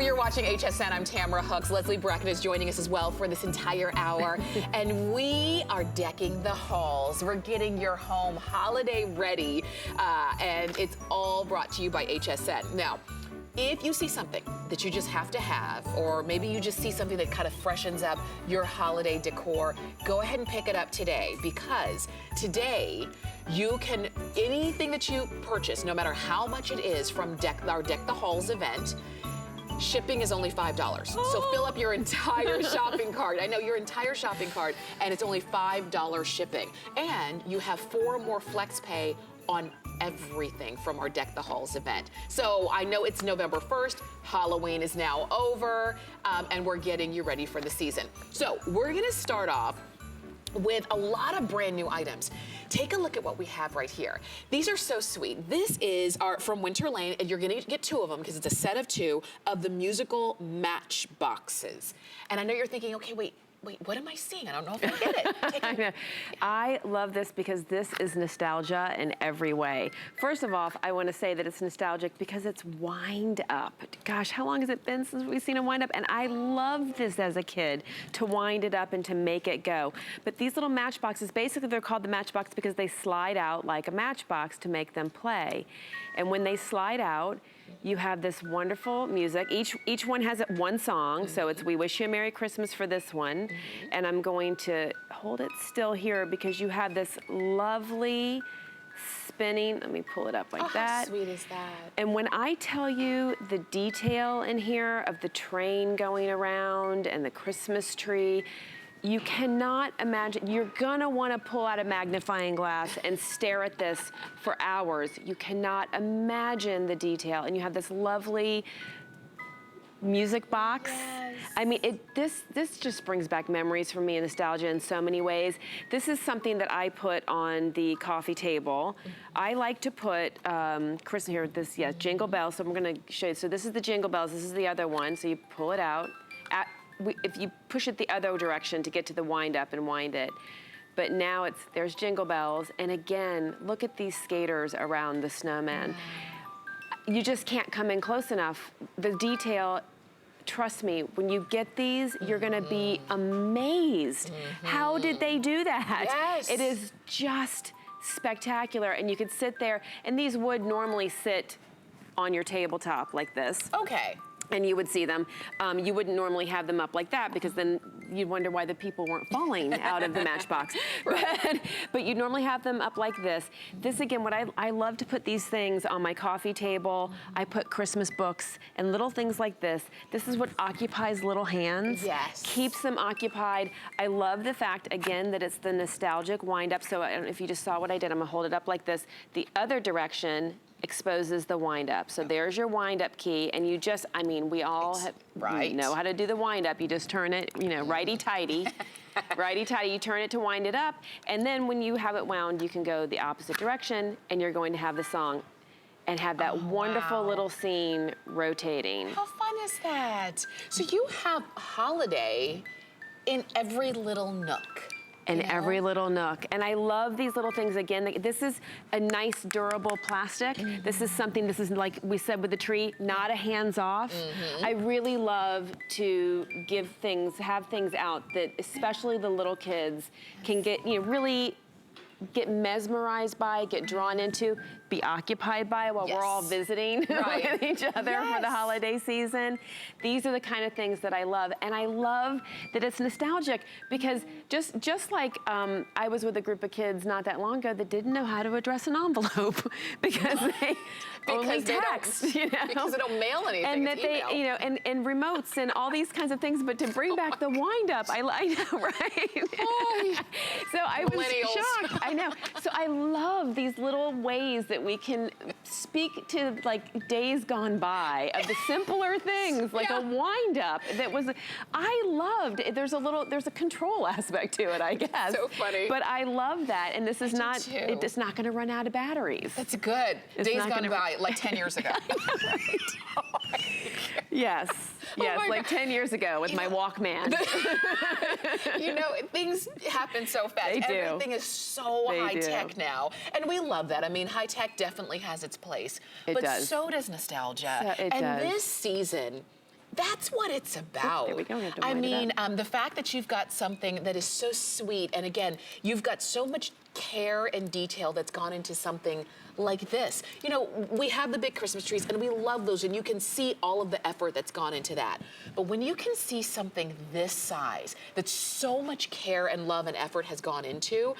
you're watching HSN. I'm Tamara Hooks. Leslie Bracken is joining us as well for this entire hour. And we are decking the halls. We're getting your home holiday ready. And it's all brought to you by HSN. Now, if you see something that you just have to have, or maybe you just see something that kind of freshens up your holiday decor, go ahead and pick it up today, because today you can, anything that you purchase, no matter how much it is from our Deck the Halls event, shipping is only $5. So fill up your entire shopping cart. I know, your entire shopping cart, and it's only $5 shipping. And you have 4 more flex pay on everything from our Deck the Halls event. So I know it's November 1st, Halloween is now over, and we're getting you ready for the season. So we're gonna start off with a lot of brand new items. Take a look at what we have right here. These are so sweet. This is from Winter Lane, and you're gonna get 2 of them because it's a set of 2 of the musical Matchboxes. And I know you're thinking, okay, wait, what am I seeing? I don't know if I get it. I love this because this is nostalgia in every way. First of all, I want to say that it's nostalgic because it's wind up. Gosh, how long has it been since we've seen a wind up? And I loved this as a kid, to wind it up and to make it go. But these little matchboxes, basically they're called the matchbox because they slide out like a matchbox to make them play. And when they slide out, you have this wonderful music. Each one has one song, so it's We Wish You a Merry Christmas for this one. And I'm going to hold it still here because you have this lovely spinning. Let me pull it up like that. How sweet is that? And when I tell you the detail in here of the train going around and the Christmas tree, you cannot imagine. You're gonna wanna pull out a magnifying glass and stare at this for hours. You cannot imagine the detail. And you have this lovely music box. Yes. I mean, this just brings back memories for me and nostalgia in so many ways. This is something that I put on the coffee table. I like to put, Chris here, Jingle Bells. So I'm gonna show you. So this is the Jingle Bells, this is the other one. So you pull it out. If you push it the other direction to get to the wind up and wind it. But now there's Jingle Bells. And again, look at these skaters around the snowman. You just can't come in close enough. The detail, trust me, when you get these, you're gonna be amazed. How did they do that? Yes. It is just spectacular. And you could sit there, and these would normally sit on your tabletop like this. Okay. And you would see them. You wouldn't normally have them up like that because then you'd wonder why the people weren't falling out of the matchbox. But you'd normally have them up like this. This again, what I love to put these things on my coffee table. I put Christmas books and little things like this. This is what occupies little hands. Yes. Keeps them occupied. I love the fact, again, that it's the nostalgic wind up. So I don't know if you just saw what I did. I'm gonna hold it up like this. The other direction exposes the wind up. So there's your wind up key, and you just, I mean, we all know how to do the wind up. You just turn it, righty-tighty. Righty-tighty, you turn it to wind it up, and then when you have it wound, you can go the opposite direction, and you're going to have the song and have that wonderful little scene rotating. How fun is that? So you have holiday in every little nook. In every little nook. And I love these little things. Again, this is a nice durable plastic. This is something, this is like we said with the tree, not a hands-off. I really love to have things out that especially the little kids can get, really get mesmerized by, get drawn into, be occupied by while we're all visiting with each other for the holiday season. These are the kind of things that I love. And I love that it's nostalgic because just like I was with a group of kids not that long ago that didn't know how to address an envelope because they only text, because they don't mail anything. And that they, and remotes and all these kinds of things, but to bring back the wind up, I know, right? So I was shocked. I know. So I love these little ways that we can speak to like days gone by of the simpler things, like a wind up that was, I loved. There's a control aspect to it, I guess. So funny. But I love that, and this is not, it's not going to run out of batteries. That's good. Days gone by, like 10 years ago. Yes. Yes, like 10 years ago with my Walkman. Things happen so fast. They do. Everything is so high-tech now. And we love that. I mean, high-tech definitely has its place. It but does. so does nostalgia. It does. This season, That's what it's about. There we go. We have to I wind it mean, up. the fact that you've got something that is so sweet, and again, you've got so much care and detail that's gone into something like this. You know, we have the big Christmas trees, and we love those, and you can see all of the effort that's gone into that. But when you can see something this size, that so much care and love and effort has gone into,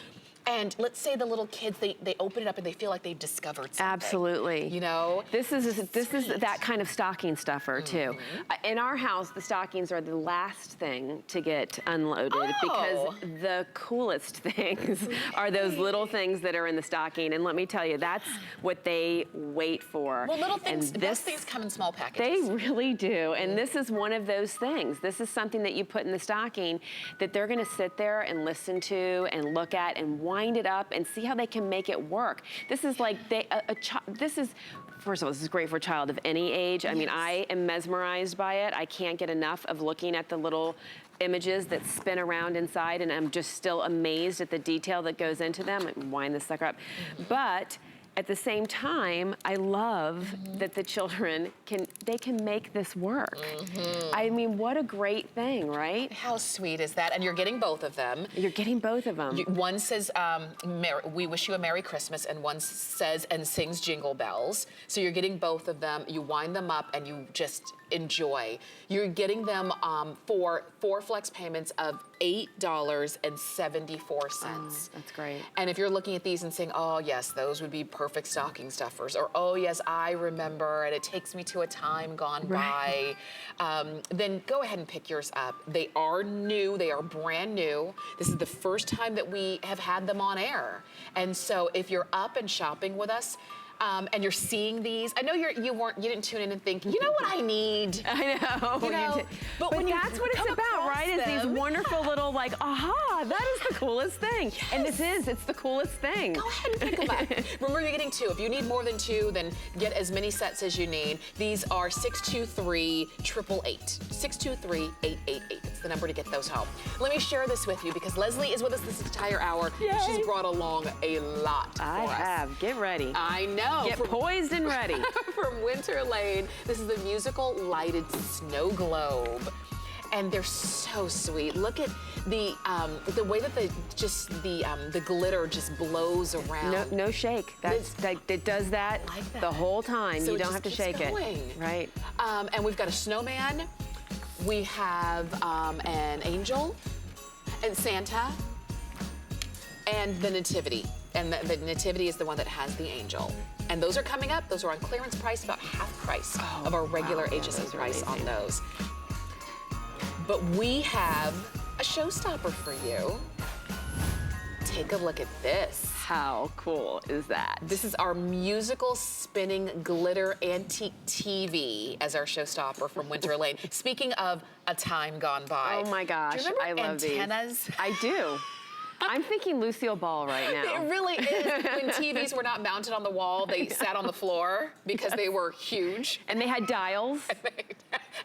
and let's say the little kids, they open it up and they feel like they've discovered something. Absolutely. You know? This is that kind of stocking stuffer too. In our house, the stockings are the last thing to get unloaded because the coolest things are those little things that are in the stocking. And let me tell you, that's what they wait for. Well, little things, and those things come in small packages. They really do. And this is one of those things. This is something that you put in the stocking that they're gonna sit there and listen to and look at and wind it up and see how they can make it work. This is like first of all, this is great for a child of any age. I mean, I am mesmerized by it. I can't get enough of looking at the little images that spin around inside, and I'm just still amazed at the detail that goes into them. Wind this sucker up. But at the same time, I love that the children can make this work. I mean, what a great thing, right? How sweet is that? And you're getting both of them. You're getting both of them. One says, we wish you a Merry Christmas, and one says and sings Jingle Bells. So you're getting both of them, you wind them up, and you just enjoy. You're getting them for 4 flex payments of $8.74. That's great. And if you're looking at these and saying, oh yes, those would be perfect stocking stuffers, or oh yes, I remember, and it takes me to a time gone by, then go ahead and pick yours up. They are new, they are brand new. This is the first time that we have had them on air. And so if you're up and shopping with us, and you're seeing these, I know you didn't tune in and think, you know what I need? I know. You know, but that's what it's about, right? Is these wonderful little like, aha, that is the coolest thing. Yes. And it's the coolest thing. Go ahead and pick them up. Remember, you're getting 2. If you need more than 2, then get as many sets as you need. These are 623-888. 623-888. It's the number to get those home. Let me share this with you because Leslie is with us this entire hour. Yay. She's brought along a lot for us. I have. Get ready. I know. Get poised and ready. From Winter Lane, this is the musical lighted snow globe. And they're so sweet. Look at the way that the glitter just blows around. No shake. It does that, like that the whole time. So you don't have to shake it. Right. And we've got a snowman. We have an angel and Santa and the nativity. And the nativity is the one that has the angel. And those are coming up. Those are on clearance price, about half price of our regular HSN price on those. But we have a showstopper for you. Take a look at this. How cool is that? This is our musical spinning glitter antique TV as our showstopper from Winter Lane. Speaking of a time gone by. Oh my gosh, do you remember I love antennas? these. I do. I'm thinking Lucille Ball right now. It really is. When TVs were not mounted on the wall, they sat on the floor because they were huge. And they had dials.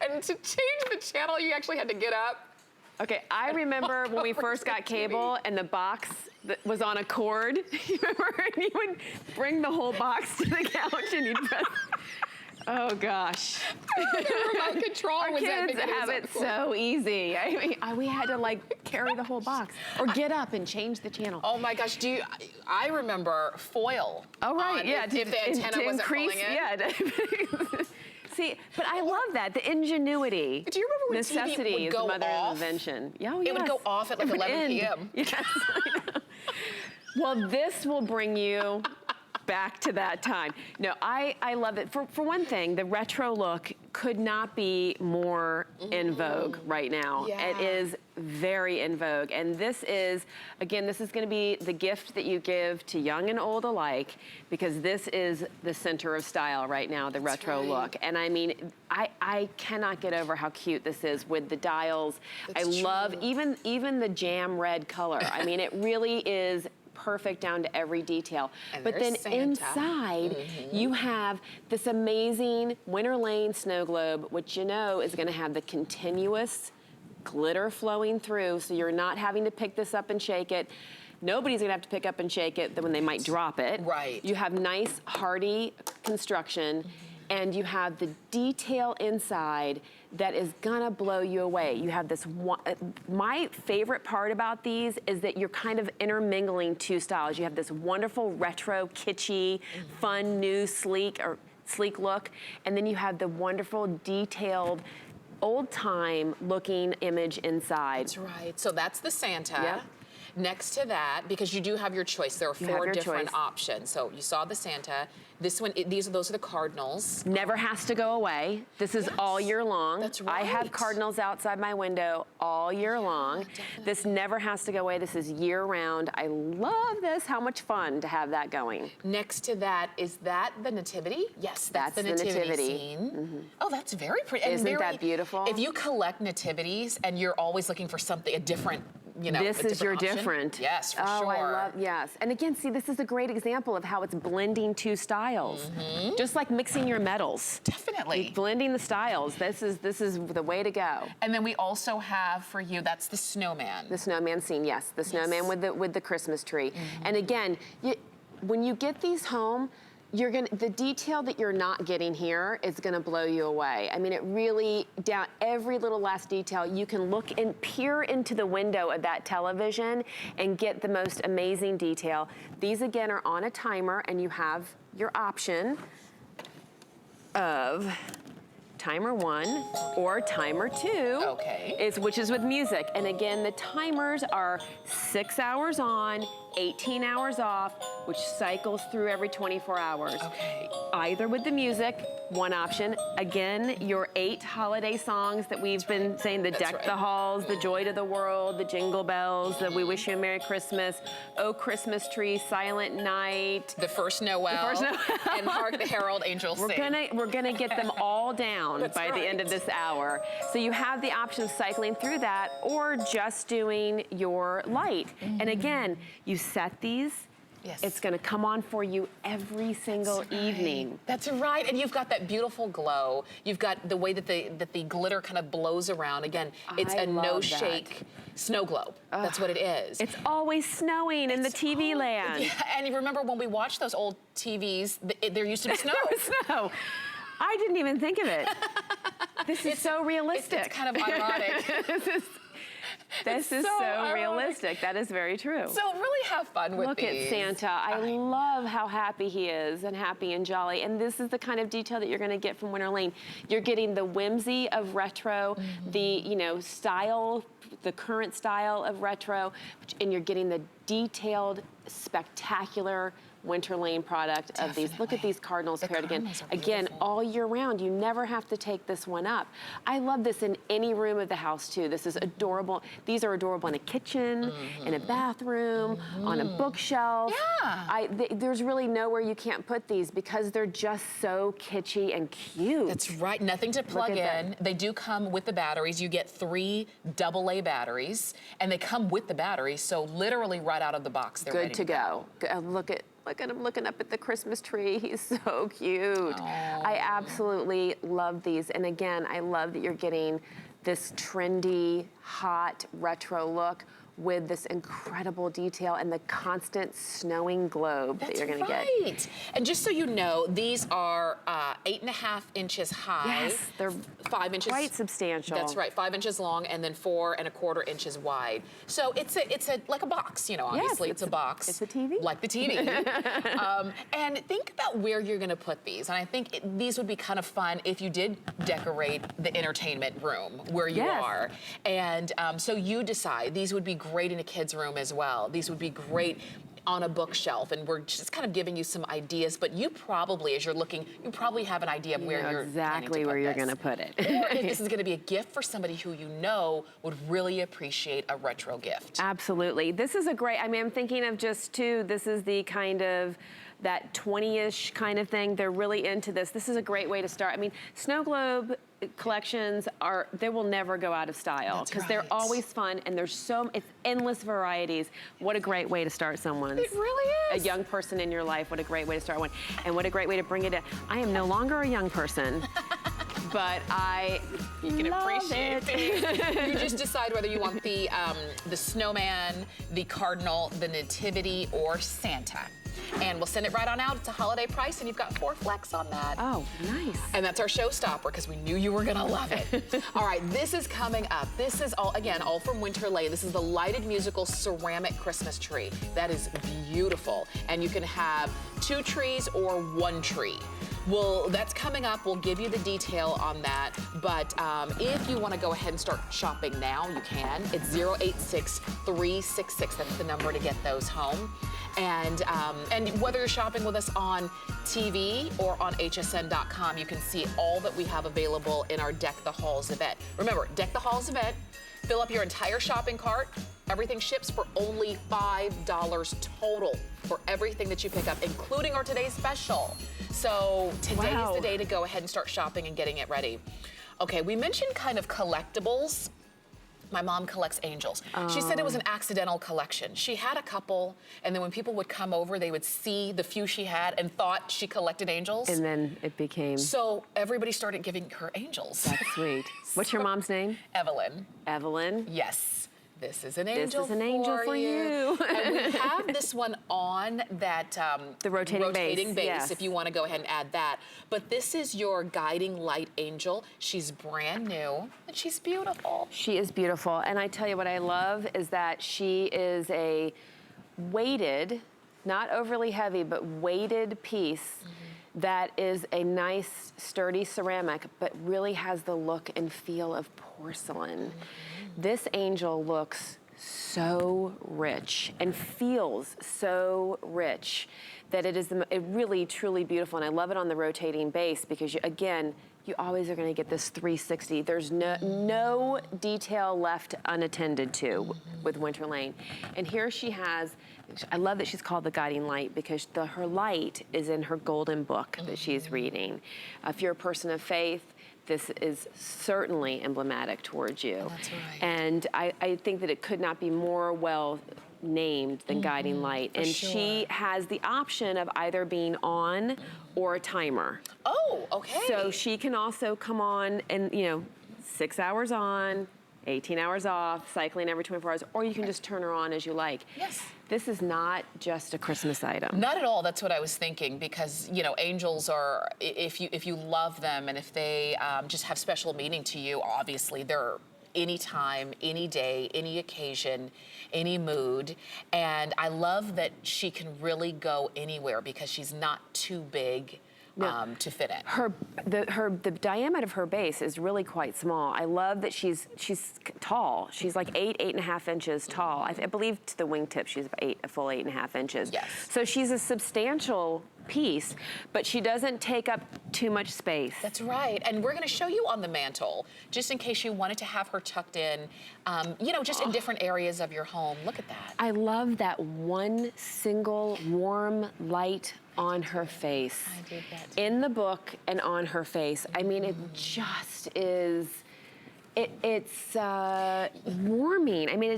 And to change the channel, you actually had to get up. Okay, I remember when we first got cable and the box that was on a cord. You remember? And you would bring the whole box to the couch and you'd press. Oh gosh. The remote control Our was kids have it so easy. I mean, we had to like carry the whole box or get up and change the channel. Oh my gosh, I remember foil. Oh right, yeah. If the antenna wasn't pulling it. Yeah. See, but I love that, the ingenuity. Do you remember when necessity TV would is go the mother off? of invention. Yeah, It would go off at like 11 p.m. Yes. Well, this will bring you back to that time. No, I love it. For one thing, the retro look could not be more in vogue right now. Yeah. It is very in vogue. And this is, again, this is gonna be the gift that you give to young and old alike, because this is the center of style right now, the retro look. And I mean, I cannot get over how cute this is with the dials. I love even the jam red color. I mean, it really is perfect down to every detail. And but then Santa. inside, you have this amazing Winter Lane snow globe, which you know is gonna have the continuous glitter flowing through, so you're not having to pick this up and shake it. Nobody's gonna have to pick up and shake it when they might drop it. Right. You have nice, hardy construction. and you have the detail inside that is gonna blow you away. You have this one, my favorite part about these is that you're kind of intermingling two styles. You have this wonderful retro, kitschy, fun, new, sleek look, and then you have the wonderful, detailed, old-time looking image inside. That's right. So that's the Santa. Yeah. Next to that, because you do have your choice, there are four different options. So you saw the Santa. This one, those are the cardinals. Never has to go away. This is all year long. That's right. I have cardinals outside my window all year long. Definitely. This never has to go away. This is year round. I love this. How much fun to have that going. Next to that, is that the nativity? Yes, that's the nativity scene. Oh, that's very pretty. And Isn't that beautiful? If you collect nativities and you're always looking for something, a different, this is your option, different. Yes, for sure. Oh, I love, yes. And again, see, this is a great example of how it's blending two styles. Just like mixing your metals. Definitely. Blending the styles. This is the way to go. And then we also have for you, that's the snowman. The snowman scene, yes. The snowman with the Christmas tree. And again, when you get these home, the detail that you're not getting here is gonna blow you away. I mean, it really, down every little last detail, you can look and peer into the window of that television and get the most amazing detail. These again are on a timer, and you have your option of timer 1 or timer 2, which is with music. And again, the timers are 6 hours on, 18 hours off, which cycles through every 24 hours. Either with the music, one option. Again, your 8 holiday songs that we've been saying, the Deck the Halls, the Joy to the World, the Jingle Bells, the We Wish You a Merry Christmas, Oh Christmas Tree, Silent Night. The First Noel. And Hark the Herald Angels Sing. We're gonna get them all down by the end of this hour. So you have the option of cycling through that or just doing your light. And again, you set these. It's gonna come on for you every single evening. That's right, and you've got that beautiful glow. You've got the way that the glitter kind of blows around. Again, it's a no-shake snow globe. That's what it is. It's always snowing in the TV land. Yeah, and you remember when we watched those old TVs, there used to be snow. Snow. I didn't even think of it. This is so realistic. It's kind of ironic. This is so realistic. That is very true. So really have fun with these. Look at Santa. I love how happy he is and happy and jolly. And this is the kind of detail that you're going to get from Winter Lane. You're getting the whimsy of retro, the style, the current style of retro, and you're getting the detailed, spectacular Winter Lane product of these. Look at these cardinals paired again. Again, all year round. You never have to take this one up. I love this in any room of the house too. This is adorable. These are adorable in a kitchen, in a bathroom, on a bookshelf. There's really nowhere you can't put these because they're just so kitschy and cute. That's right. Nothing to plug in. They do come with the batteries. You get 3 AA batteries, and they come with the batteries. So literally right out of the box, they're good to go. Look at him looking up at the Christmas tree. He's so cute. I absolutely love these. And again, I love that you're getting this trendy, hot, retro look with this incredible detail and the constant snowing globe that you're gonna get. Right. And just so you know, these are 8.5 inches high. Yes, they're 5 inches. Quite substantial. That's right, 5 inches long and then 4¼ inches wide. So it's like a box, obviously it's a box. It's a TV. Like the TV. And think about where you're gonna put these. And I think these would be kind of fun if you did decorate the entertainment room where you are. And so you decide, these would be great in a kid's room as well. These would be great on a bookshelf, and we're just kind of giving you some ideas, but you probably, as you're looking, you probably have an idea of where you're exactly where you're gonna put it. Or if this is gonna be a gift for somebody who would really appreciate a retro gift. Absolutely. This is a great, I'm thinking of just too, this is the kind of that 20-ish kind of thing. They're really into this. This is a great way to start. Snow globe collections they will never go out of style because they're always fun and it's endless varieties. What a great way to start someone's. It really is. A young person in your life, what a great way to start one. And what a great way to bring it in. I am no longer a young person. But you can appreciate it. You just decide whether you want the snowman, the cardinal, the nativity, or Santa. And we'll send it right on out. It's a holiday price, and you've got 4 flex on that. Oh, nice. And that's our showstopper, because we knew you were gonna love it. All right, this is coming up. This is all, again, all from Winter Lane. This is the lighted musical ceramic Christmas tree. That is beautiful. And you can have 2 trees or 1 tree. Well, that's coming up. We'll give you the detail on that. But if you want to go ahead and start shopping now, you can. It's 086-366. That's the number to get those home. And whether you're shopping with us on TV or on hsn.com, you can see all that we have available in our Deck the Halls event. Remember, Deck the Halls event, fill up your entire shopping cart. Everything ships for only $5 total for everything that you pick up, including our today's special. So today is the day to go ahead and start shopping and getting it ready. Okay, we mentioned kind of collectibles. My mom collects angels. She said it was an accidental collection. She had a couple, and then when people would come over, they would see the few she had and thought she collected angels. And then it became... So everybody started giving her angels. That's sweet. What's your mom's name? Evelyn. Evelyn? Yes. This is an angel. This is an angel for you. And we have this one on that the rotating base, yes. If you want to go ahead and add that. But this is your guiding light angel. She's brand new and she's beautiful. She is beautiful. And I tell you what I love is that she is a weighted, not overly heavy, but weighted piece that is a nice, sturdy ceramic, but really has the look and feel of porcelain. This angel looks so rich and feels so rich that it is really, truly beautiful. And I love it on the rotating base because, again, you always are going to get this 360. There's no detail left unattended to with Winter Lane. And here she has, I love that she's called the guiding light because her light is in her golden book that she's reading. If you're a person of faith, this is certainly emblematic towards you. That's right. And I think that it could not be more well named than guiding light. And she has the option of either being on or a timer. Oh, okay. So she can also come on and, 6 hours on, 18 hours off, cycling every 24 hours, or you can just turn her on as you like. Yes. This is not just a Christmas item. Not at all. That's what I was thinking because, angels are, if you love them and if they just have special meaning to you, obviously they're anytime, any day, any occasion, any mood. And I love that she can really go anywhere because she's not too big to fit in. The diameter of her base is really quite small. I love that she's tall. She's like 8.5 inches tall. I believe to the wingtip she's a full 8.5 inches. Yes. So she's a substantial piece, but she doesn't take up too much space. That's right. And we're going to show you on the mantle, just in case you wanted to have her tucked in, just in different areas of your home. Look at that. I love that one single warm light on her face. I did that too. In the book and on her face. I mean, it just is, it's warming. I mean,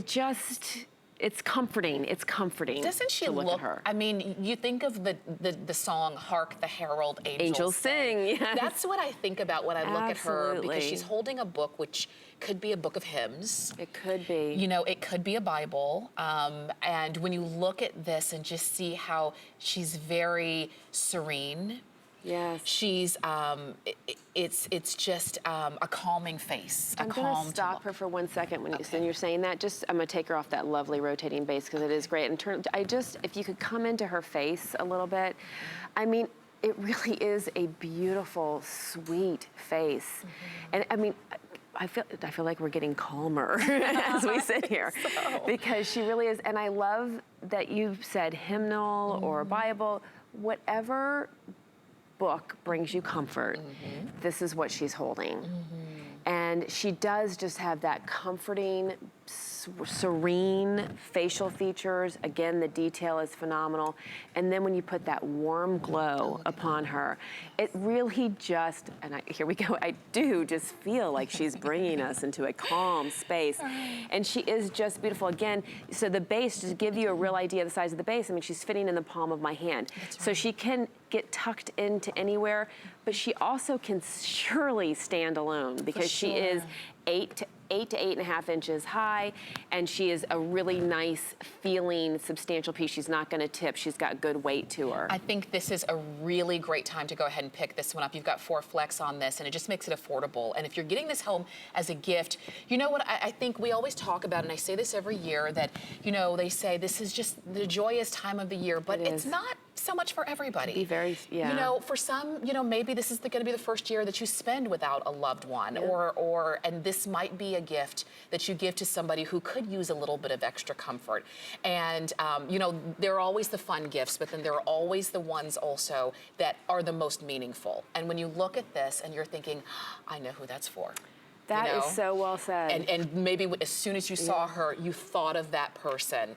it's comforting. It's comforting. Doesn't she look at her? I mean, you think of the song "Hark the Herald Angels Sing." Yes. That's what I think about when I look at her because Absolutely. she's holding a book which could be a book of hymns. It could be. It could be a Bible. And when you look at this and just see how she's very serene. Yes. She's, it's just a calming face. I'm going to stop her for 1 second when you're saying that. I'm going to take her off that lovely rotating base because it is great. And if you could come into her face a little bit, I mean, it really is a beautiful, sweet face. And I mean, I feel like we're getting calmer as we sit here because she really is. And I love that you said hymnal or Bible, whatever book brings you comfort, this is what she's holding. And she does just have that comforting, serene facial features. Again, the detail is phenomenal. And then when you put that warm glow upon her, it really just, here we go, I do just feel like she's bringing us into a calm space. And she is just beautiful. Again, so the base, to give you a real idea of the size of the base, I mean, she's fitting in the palm of my hand. That's right. So she can get tucked into anywhere, but she also can surely stand alone because she is 8 to 8.5 inches high, and she is a really nice feeling, substantial piece. She's not gonna tip. She's got good weight to her. I think this is a really great time to go ahead and pick this one up. You've got 4 flex on this, and it just makes it affordable. And if you're getting this home as a gift, you know what I think we always talk about, and I say this every year, that, you know, they say this is just the joyous time of the year, but it's not so much for everybody. Be very, yeah. You know, for some, you know, maybe this is gonna be the first year that you spend without a loved one, and this might be a gift that you give to somebody who could use a little bit of extra comfort. And, you know, there are always the fun gifts, but then there are always the ones also that are the most meaningful. And when you look at this and you're thinking, I know who that's for. That is so well said. And maybe as soon as you saw her, you thought of that person.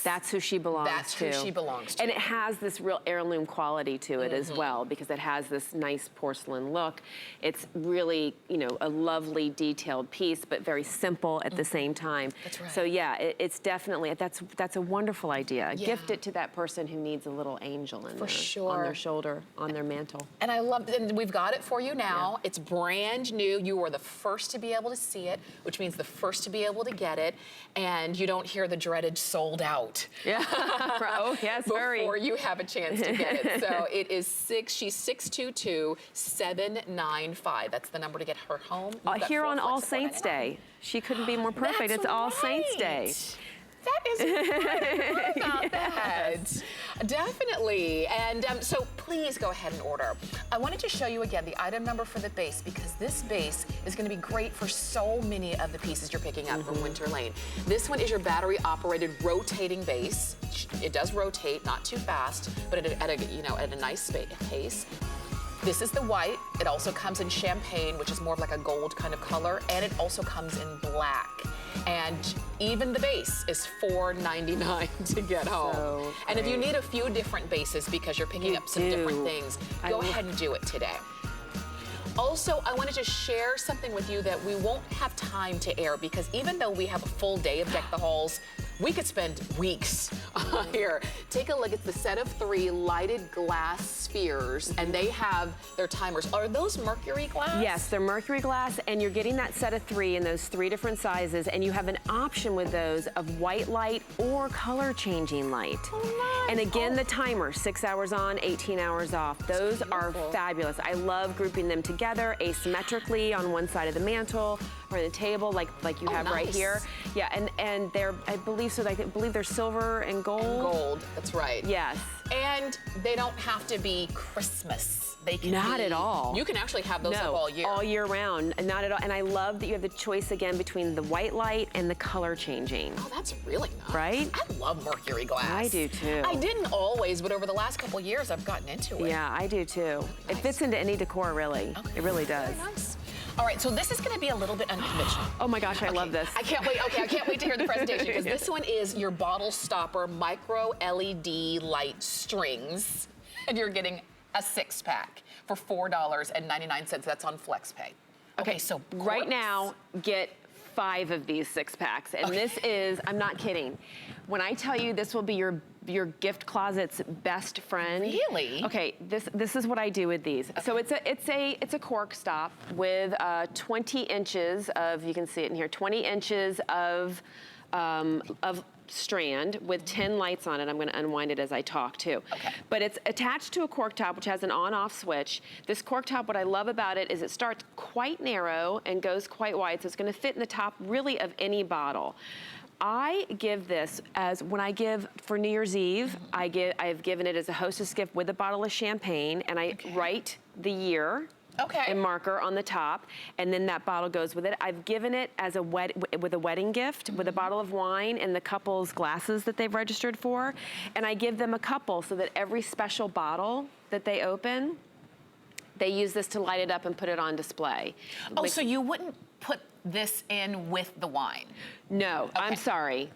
That's who she belongs to. That's who she belongs to. And it has this real heirloom quality to it as well, because it has this nice porcelain look. It's really, you know, a lovely detailed piece, but very simple at the same time. That's right. So yeah, it's definitely, that's a wonderful idea. Gift it to that person who needs a little angel in on their shoulder, on their mantle. And I love, and we've got it for you now. It's brand new. You were the first to be able to see it, which means the first to be able to get it. And you don't hear the dreaded sold out. Yeah. Oh, yes, very. Before you have a chance to get it. So it is she's 622-795. That's the number to get her home. Here on All Saints Day. She couldn't be more perfect. It's All Saints Day. That is right. About that. Definitely. And so please go ahead and order. I wanted to show you again the item number for the base, because this base is going to be great for so many of the pieces you're picking up from Winter Lane. This one is your battery operated rotating base. It does rotate, not too fast, but at a nice pace. This is the white. It also comes in champagne, which is more of like a gold kind of color, and it also comes in black. And even the base is $4.99 to get home. So and if you need a few different bases because you're picking up some different things, go ahead and do it today. Also, I wanted to share something with you that we won't have time to air, because even though we have a full day of Deck the Halls, we could spend weeks here. Take a look. It's the set of 3 lighted glass spheres, and they have their timers. Are those mercury glass? Yes, they're mercury glass, and you're getting that set of 3 in those 3 different sizes, and you have an option with those of white light or color changing light. Oh, nice. And again, the timer, 6 hours on, 18 hours off. Those are fabulous. I love grouping them together asymmetrically on one side of the mantle or the table, like you have right here. Yeah, and they're, I believe they're silver and gold. And gold, that's right. Yes. And they don't have to be Christmas. They can Not at all. You can actually have those up all year. All year round, not at all. And I love that you have the choice again between the white light and the color changing. Oh, that's really nice. Right? I love mercury glass. I do too. I didn't always, but over the last couple years, I've gotten into it. Yeah, I do too. It fits into any decor, really. Okay. It really does. Very nice. All right, so this is going to be a little bit unconventional. Oh my gosh, I love this. I can't wait. Okay, I can't wait to hear the presentation, because this one is your bottle stopper micro LED light strings, and you're getting a 6-pack for $4.99. That's on FlexPay. Okay, so right now, get 5 of these 6-packs, and this is, I'm not kidding. When I tell you this will be your gift closet's best friend. Really? Okay, this is what I do with these. Okay. So it's a cork stop with 20 inches of, you can see it in here, 20 inches of strand with 10 lights on it. I'm going to unwind it as I talk too. Okay. But it's attached to a cork top which has an on-off switch. This cork top, what I love about it is it starts quite narrow and goes quite wide, so it's going to fit in the top really of any bottle. I give this as, when I give for New Year's Eve, I have given it as a hostess gift with a bottle of champagne, and I write the year in marker on the top, and then that bottle goes with it. I've given it as a with a wedding gift, with a bottle of wine and the couple's glasses that they've registered for, and I give them a couple so that every special bottle that they open, they use this to light it up and put it on display. Oh, so you wouldn't put this in with the wine? No, I'm sorry.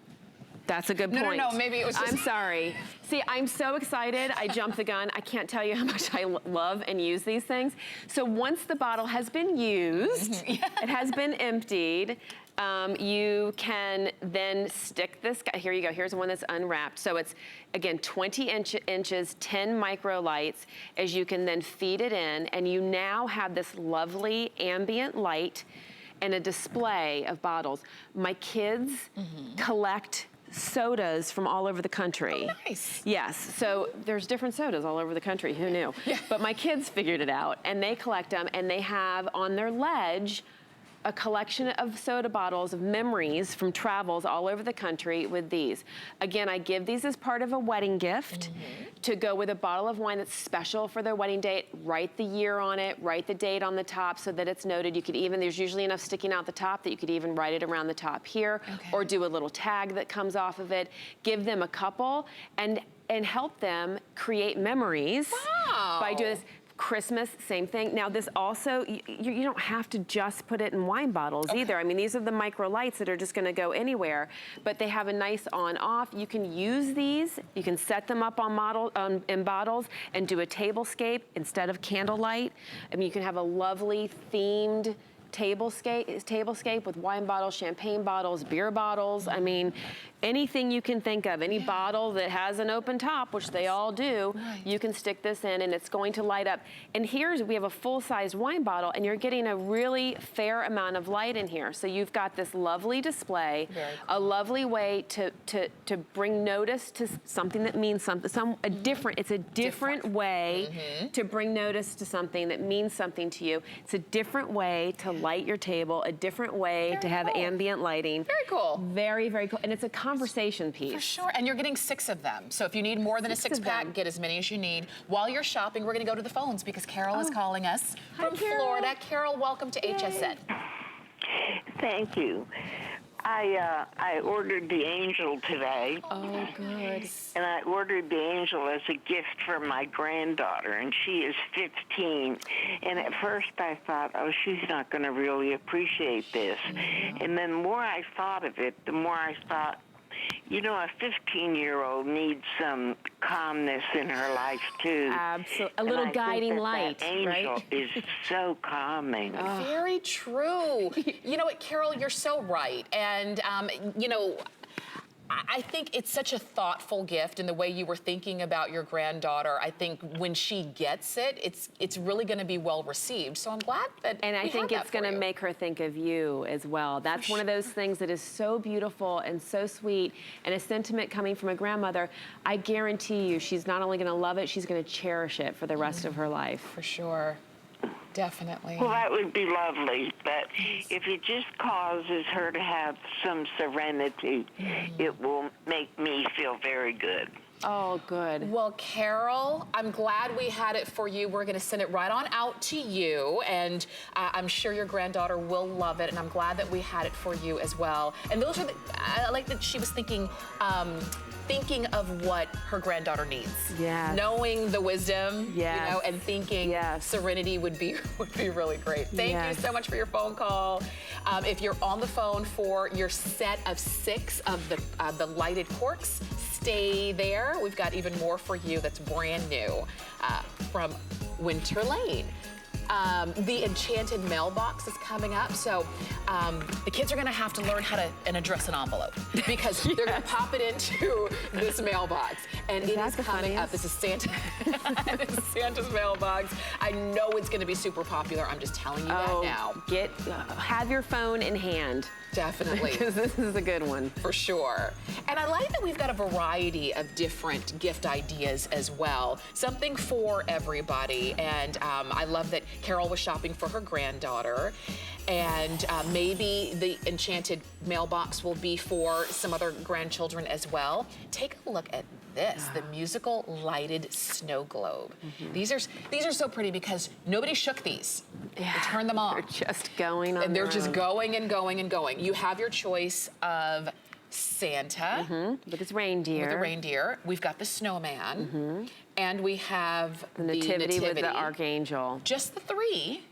That's a good point. No, maybe it was just... I'm sorry. See, I'm so excited. I jumped the gun. I can't tell you how much I love and use these things. So once the bottle has been used, it has been emptied, you can then stick this, here you go, here's one that's unwrapped. So it's, again, 20 inches, 10 micro lights, as you can then feed it in, and you now have this lovely ambient light. and a display of bottles. My kids collect sodas from all over the country. Oh, nice. Yes, so there's different sodas all over the country, who knew? Yeah. But my kids figured it out, and they collect them, and they have on their ledge a collection of soda bottles of memories from travels all over the country with these. Again, I give these as part of a wedding gift to go with a bottle of wine that's special for their wedding date. Write the year on it, write the date on the top so that it's noted. You could even, there's usually enough sticking out the top that you could even write it around the top here, or do a little tag that comes off of it. Give them a couple and help them create memories by doing this. Christmas, same thing. Now this also, you don't have to just put it in wine bottles either. I mean, these are the micro lights that are just gonna go anywhere, but they have a nice on-off. You can use these, you can set them up on in bottles and do a tablescape instead of candlelight. I mean, you can have a lovely themed tablescape with wine bottles, champagne bottles, beer bottles. I mean, anything you can think of, any bottle that has an open top, which they all do, you can stick this in and it's going to light up. And we have a full-size wine bottle and you're getting a really fair amount of light in here. So you've got this lovely display, a lovely way to bring notice to something that means something, it's a different way to bring notice to something that means something to you. It's a different way to light your table, a different way to have ambient lighting. Very cool. Very, very cool. And it's a conversation piece. For sure, and you're getting 6 of them. So if you need more than a 6-pack, get as many as you need. While you're shopping, we're gonna go to the phones because Carol is calling us from Florida. Carol, welcome to HSN. Thank you. I ordered the angel today. Oh, good. And I ordered the angel as a gift for my granddaughter, and she is 15. And at first I thought, oh, she's not going to really appreciate this. And then the more I thought of it, the more I thought, you know, a 15-year-old needs some calmness in her life, too. Absolutely. A little guiding light, that angel right? is so calming. Very true. You know what, Carol, you're so right. And, you know, I think it's such a thoughtful gift in the way you were thinking about your granddaughter. I think when she gets it, it's really going to be well received. So I'm glad that And I think it's going to make her think of you as well. That's one of those things that is so beautiful and so sweet, and a sentiment coming from a grandmother. I guarantee you she's not only going to love it, she's going to cherish it for the rest of her life. For sure. Definitely. Well, that would be lovely, but if it just causes her to have some serenity, it will make me feel very good. Oh, good. Well, Carol, I'm glad we had it for you. We're going to send it right on out to you, and I'm sure your granddaughter will love it, and I'm glad that we had it for you as well. And those are I like that she was thinking of what her granddaughter needs. Yeah. Knowing the wisdom, you know, and thinking serenity would be really great. Thank you so much for your phone call. If you're on the phone for your set of 6 of the lighted corks, stay there. We've got even more for you that's brand new from Winter Lane. The Enchanted mailbox is coming up, so the kids are going to have to learn how to address an envelope because they're going to pop it into this mailbox, and it is coming up. This is Santa. This is Santa's mailbox. I know it's going to be super popular. I'm just telling you that now. Have your phone in hand. Definitely. Because this is a good one. For sure. And I like that we've got a variety of different gift ideas as well. Something for everybody. And I love that Carol was shopping for her granddaughter. And maybe the Enchanted mailbox will be for some other grandchildren as well. Take a look at this, the musical lighted snow globe. These are so pretty because nobody shook these. Yeah, they turned them on. They're just going on. And they're just going and going and going. You have your choice of Santa with his reindeer. With the reindeer. We've got the snowman. And we have the nativity with the archangel. Just the 3.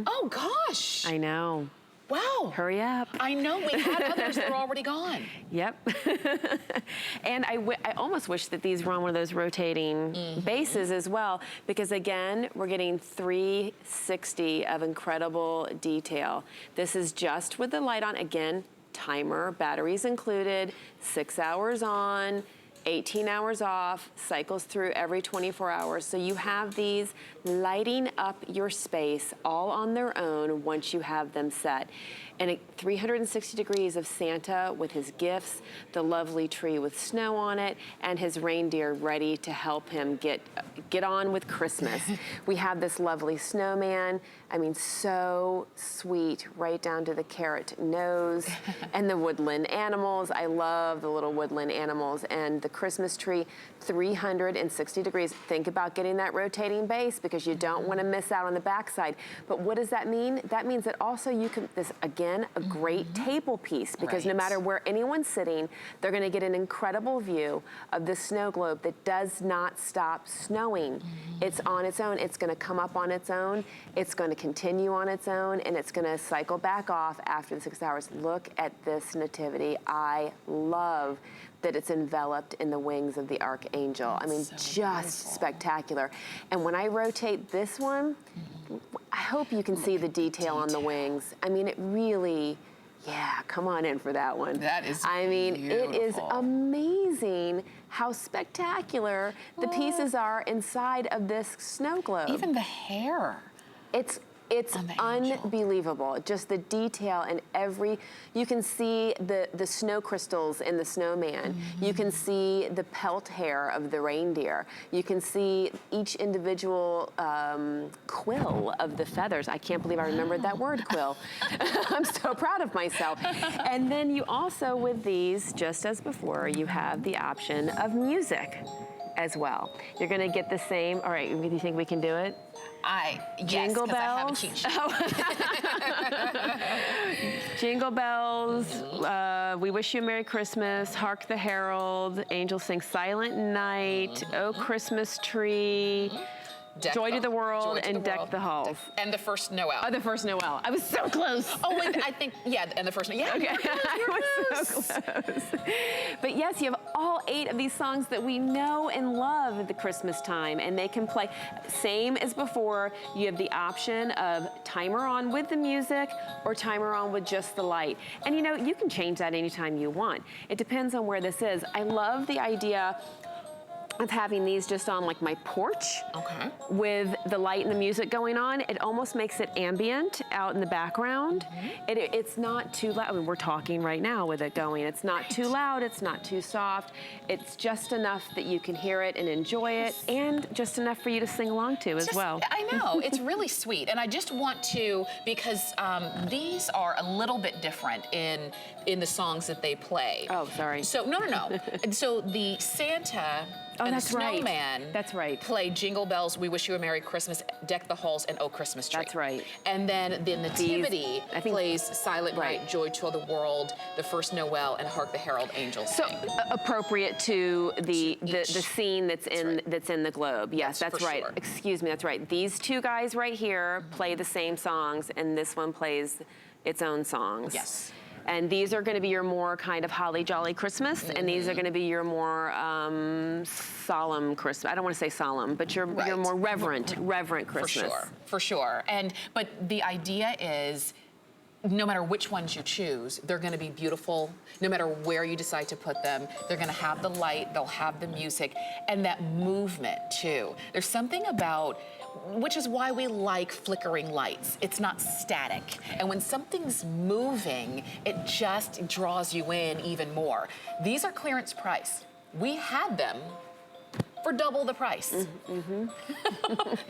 Oh gosh. I know. Wow. Hurry up. I know, we had others that are already gone. Yep. And I almost wish that these were on one of those rotating bases as well, because again, we're getting 360 of incredible detail. This is just with the light on. Again, timer, batteries included, 6 hours on, 18 hours off, cycles through every 24 hours. So you have these lighting up your space all on their own once you have them set. and 360 degrees of Santa with his gifts, the lovely tree with snow on it, and his reindeer ready to help him get on with Christmas. We have this lovely snowman. I mean, so sweet, right down to the carrot nose, and the woodland animals. I love the little woodland animals, and the Christmas tree, 360 degrees. Think about getting that rotating base because you don't want to miss out on the backside. But what does that mean? That means that also you can, this again, a great table piece, because no matter where anyone's sitting, they're going to get an incredible view of the snow globe that does not stop snowing. It's on its own. It's going to come up on its own. It's going to continue on its own, and it's going to cycle back off after the 6 hours. Look at this nativity. I love that it's enveloped in the wings of the archangel. I mean, so just beautiful. Spectacular. And when I rotate this one, I hope you can see the detail on the wings. I mean, it really, yeah, come on in for that one. That is I mean, beautiful. It is amazing how spectacular the pieces are inside of this snow globe. Even the hair. It's unbelievable. Just the detail and you can see the snow crystals in the snowman. You can see the pelt hair of the reindeer. You can see each individual quill of the feathers. I can't believe I remembered that word, quill. I'm so proud of myself. And then you also, with these, just as before, you have the option of music as well. You're gonna get the same, all right, do you think we can do it? Jingle bells. I have a cheat sheet. Jingle bells, we wish you a Merry Christmas, hark the herald, angels sing Silent Night, oh Christmas tree, joy to the world, and deck the halls. And the first Noel. Oh, the first Noel. I was so close. Oh, wait, I think, yeah, and the first Noel. Yeah, okay. I was so close. But yes, you have all 8 of these songs that we know and love at the Christmas time, and they can play. Same as before, you have the option of timer on with the music or timer on with just the light. And you know, you can change that anytime you want. It depends on where this is. I love the idea of having these just on like my porch with the light and the music going on. It almost makes it ambient out in the background. It's not too loud. I mean, we're talking right now with it going. It's not too loud, it's not too soft. It's just enough that you can hear it and enjoy it, and just enough for you to sing along to as well. I know, it's really sweet. And I just want to, because these are a little bit different in the songs that they play. Oh, sorry. So, no. And so the Santa and the Snowman play Jingle Bells, We Wish You a Merry Christmas, Deck the Halls, and Oh Christmas Tree. That's right. And then the Nativity plays Silent Night, Joy to the World, The First Noel, and Hark the Herald Angels Sing. So appropriate to the scene that's in the globe. Yes, that's right. Sure. Excuse me, that's right. These 2 guys right here play the same songs, and this one plays its own songs. Yes. And these are going to be your more kind of holly jolly Christmas, and these are going to be your more solemn Christmas. I don't want to say solemn, but your more reverent Christmas. For sure. But the idea is, no matter which ones you choose, they're going to be beautiful. No matter where you decide to put them, they're going to have the light, they'll have the music, and that movement too. There's something about, which is why we like flickering lights. It's not static. And when something's moving, it just draws you in even more. These are clearance price. We had them for double the price.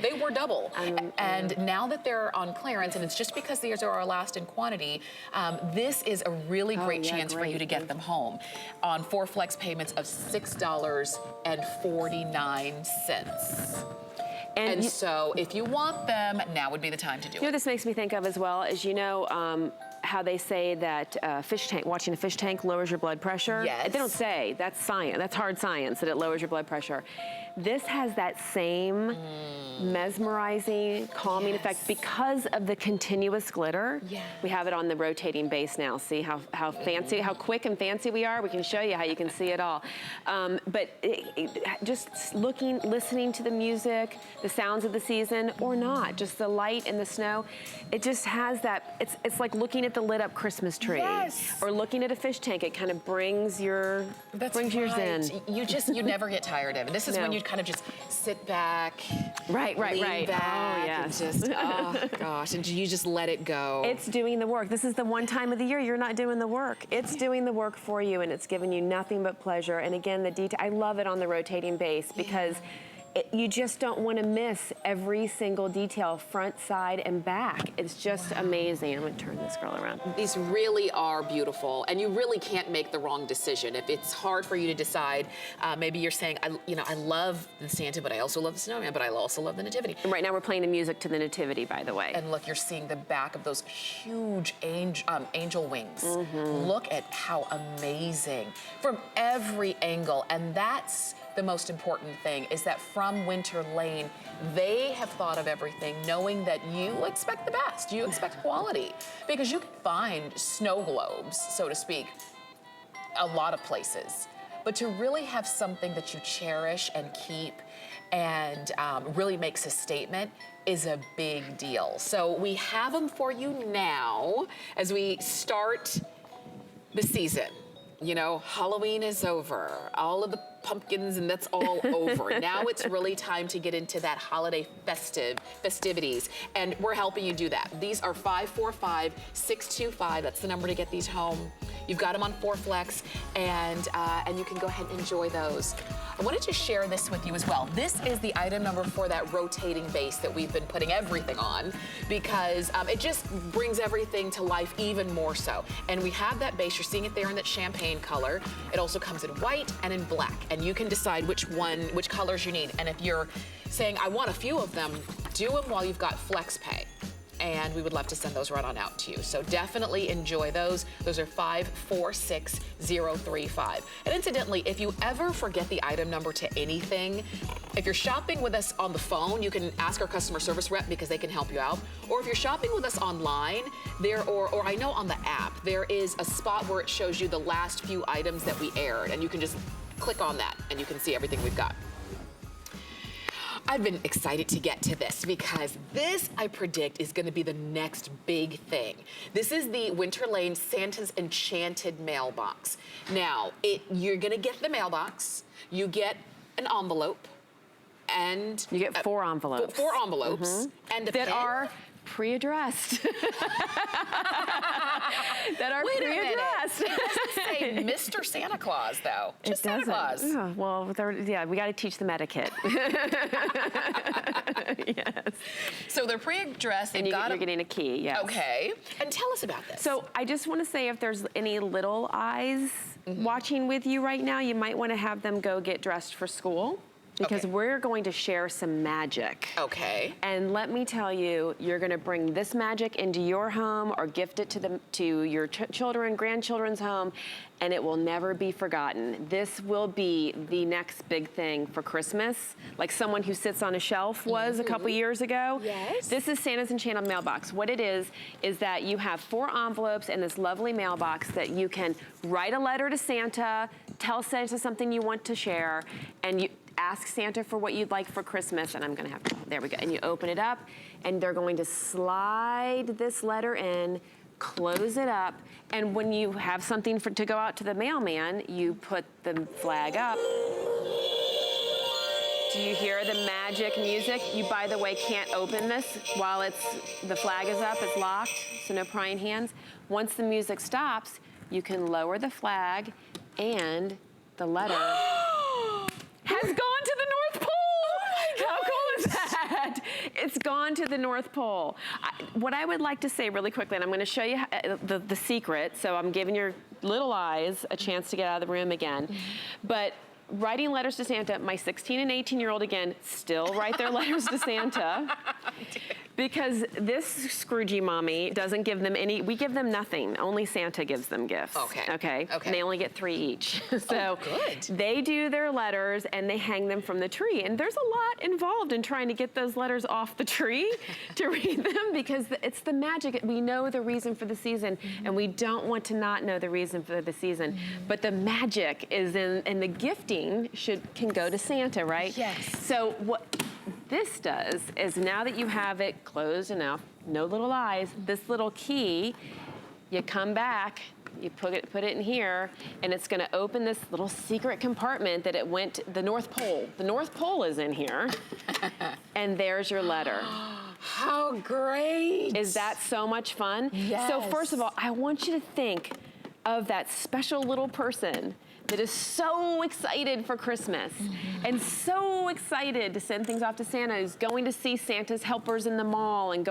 They were double. And now that they're on clearance, and it's just because these are our last in quantity, this is a really great chance for you to get them home on 4 flex payments of $6.49. And so if you want them, now would be the time to do it. You know what this makes me think of as well is, you know, how they say that watching a fish tank lowers your blood pressure? Yes. They don't say, that's science, that's hard science, that it lowers your blood pressure. This has that same mesmerizing, calming effect because of the continuous glitter. Yeah. We have it on the rotating base now. See how fancy, how quick and fancy we are? We can show you how you can see it all. But just listening to the music, the sounds of the season, or not, just the light and the snow, it just has that, it's like looking at the lit up Christmas tree. Yes. Or looking at a fish tank, it kind of brings your, yours in. You never get tired of it. This is when you kind of just sit back. Right. Lean back, Oh, yes. and just, oh gosh, and you just let it go. It's doing the work. This is the one time of the year you're not doing the work. It's doing the work for you, and it's giving you nothing but pleasure. And again, the detail, I love it on the rotating base because you just don't want to miss every single detail, front, side, and back. It's just amazing. I'm going to turn this girl around. These really are beautiful, and you really can't make the wrong decision. If it's hard for you to decide, maybe you're saying, I love the Santa, but I also love the snowman, but I also love the nativity. And right now we're playing the music to the nativity, by the way. And look, you're seeing the back of those huge angel wings. Look at how amazing from every angle, and that's the most important thing, is that from Winter Lane, they have thought of everything, knowing that you expect the best, you expect quality, because you can find snow globes, so to speak, a lot of places. But to really have something that you cherish and keep and really makes a statement is a big deal. So we have them for you now as we start the season. You know, Halloween is over, all of the pumpkins, and that's all over. Now it's really time to get into that holiday festivities, and we're helping you do that. These are 545-625. That's the number to get these home. You've got them on 4Flex, and you can go ahead and enjoy those. I wanted to share this with you as well. This is the item number for that rotating base that we've been putting everything on, because it just brings everything to life even more so. And we have that base, you're seeing it there in that champagne color. It also comes in white and in black, and you can decide which colors you need. And if you're saying, I want a few of them, do them while you've got Flex Pay. And we would love to send those right on out to you. So definitely enjoy those. Those are 546035. And incidentally, if you ever forget the item number to anything, if you're shopping with us on the phone, you can ask our customer service rep because they can help you out. Or if you're shopping with us online, or I know on the app, there is a spot where it shows you the last few items that we aired, and you can just click on that and you can see everything we've got. I've been excited to get to this because this, I predict, is going to be the next big thing. This is the Winter Lane Santa's Enchanted mailbox. Now, you're going to get the mailbox, you get an envelope, and you get 4 envelopes. 4 envelopes, and a that pen. are pre-addressed. That are Wait pre-addressed. It doesn't say Mr. Santa Claus, though. Just Santa Claus. Yeah, well, we got to teach them etiquette. Yes. So they're pre-addressed. And you're getting a key, yes. Okay. And tell us about this. So I just want to say, if there's any little eyes watching with you right now, you might want to have them go get dressed for school. Because we're going to share some magic. Okay. And let me tell you, you're going to bring this magic into your home or gift it to your children, grandchildren's home, and it will never be forgotten. This will be the next big thing for Christmas, like someone who sits on a shelf was a couple years ago. Yes. This is Santa's Enchanted mailbox. What it is that you have 4 envelopes in this lovely mailbox that you can write a letter to Santa, tell Santa something you want to share, and you ask Santa for what you'd like for Christmas, and I'm gonna have to, there we go. And you open it up, and they're going to slide this letter in, close it up, and when you have something to go out to the mailman, you put the flag up. Do you hear the magic music? You, by the way, can't open this while the flag is up, it's locked, so no prying hands. Once the music stops, you can lower the flag, and the letter has gone to the North Pole. Oh, how cool is that? It's gone to the North Pole. What I would like to say really quickly, and I'm going to show you the secret, so I'm giving your little eyes a chance to get out of the room again. But writing letters to Santa, my 16 and 18-year-old, again, still write their letters to Santa. Because this Scroogey mommy doesn't give them we give them nothing. Only Santa gives them gifts. Okay. And they only get 3 each. So good. They do their letters and they hang them from the tree. And there's a lot involved in trying to get those letters off the tree to read them, because it's the magic. We know the reason for the season, and we don't want to not know the reason for the season. But the magic is and the gifting can go to Santa, right? Yes. So what this does is, now that you have it closed enough, no little eyes, this little key, you come back, you put it in here, and it's gonna open this little secret compartment that it went, the North Pole. The North Pole is in here, and there's your letter. How great. Is that so much fun? Yes. So first of all, I want you to think of that special little person that is so excited for Christmas and so excited to send things off to Santa, who's going to see Santa's helpers in the mall and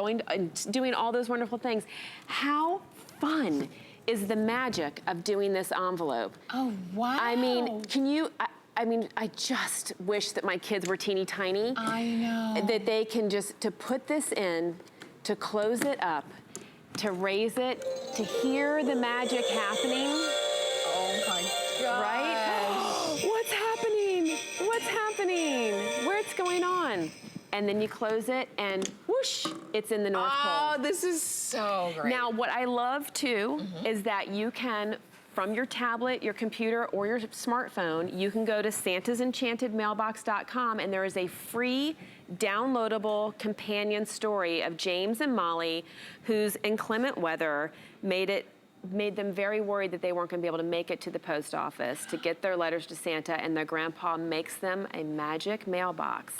doing all those wonderful things. How fun is the magic of doing this envelope? Oh, wow. I mean, I just wish that my kids were teeny tiny. I know. That they can to put this in, to close it up, to raise it, to hear the magic happening. Oh my God. Right? What's happening? What's happening? What's going on? And then you close it and whoosh, it's in the North Pole. Oh, this is so great. Now, what I love too is that you can, from your tablet, your computer, or your smartphone, you can go to santasenchantedmailbox.com, and there is a free downloadable companion story of James and Molly, whose inclement weather made them very worried that they weren't going to be able to make it to the post office to get their letters to Santa, and their grandpa makes them a magic mailbox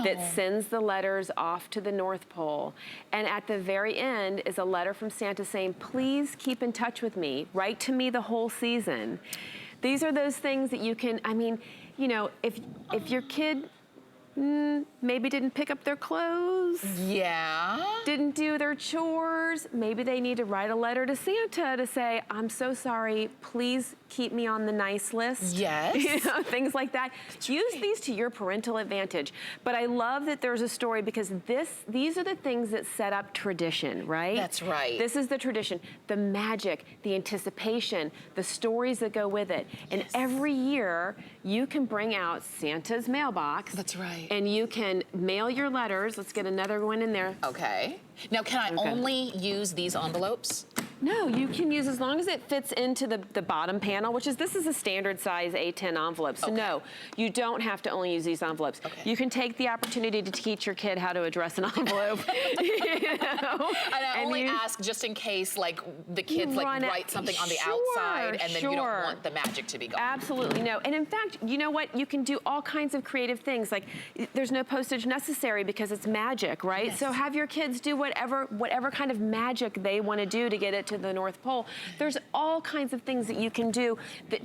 that sends the letters off to the North Pole. And at the very end is a letter from Santa saying, please keep in touch with me. Write to me the whole season. These are those things that you can, I mean, you know, if your kid maybe didn't pick up their clothes. Yeah. Didn't do their chores. Maybe they need to write a letter to Santa to say, I'm so sorry, please keep me on the nice list. Yes. You know, things like that. Use these to your parental advantage. But I love that there's a story, because these are the things that set up tradition, right? That's right. This is the tradition, the magic, the anticipation, the stories that go with it. And every year, you can bring out Santa's mailbox. That's right. And you can mail your letters. Let's get another one in there. Okay. Now, can I only use these envelopes? No, you can use, as long as it fits into the bottom panel, this is a standard size A10 envelope. So no, you don't have to only use these envelopes. Okay. You can take the opportunity to teach your kid how to address an envelope. You know? And I only ask just in case, like, the kids write something on the outside, and then you don't want the magic to be gone. Absolutely, no. And in fact, you know what? You can do all kinds of creative things. Like, there's no postage necessary because it's magic, right? Yes. So have your kids do whatever kind of magic they want to do to get it to the North Pole. There's all kinds of things that you can do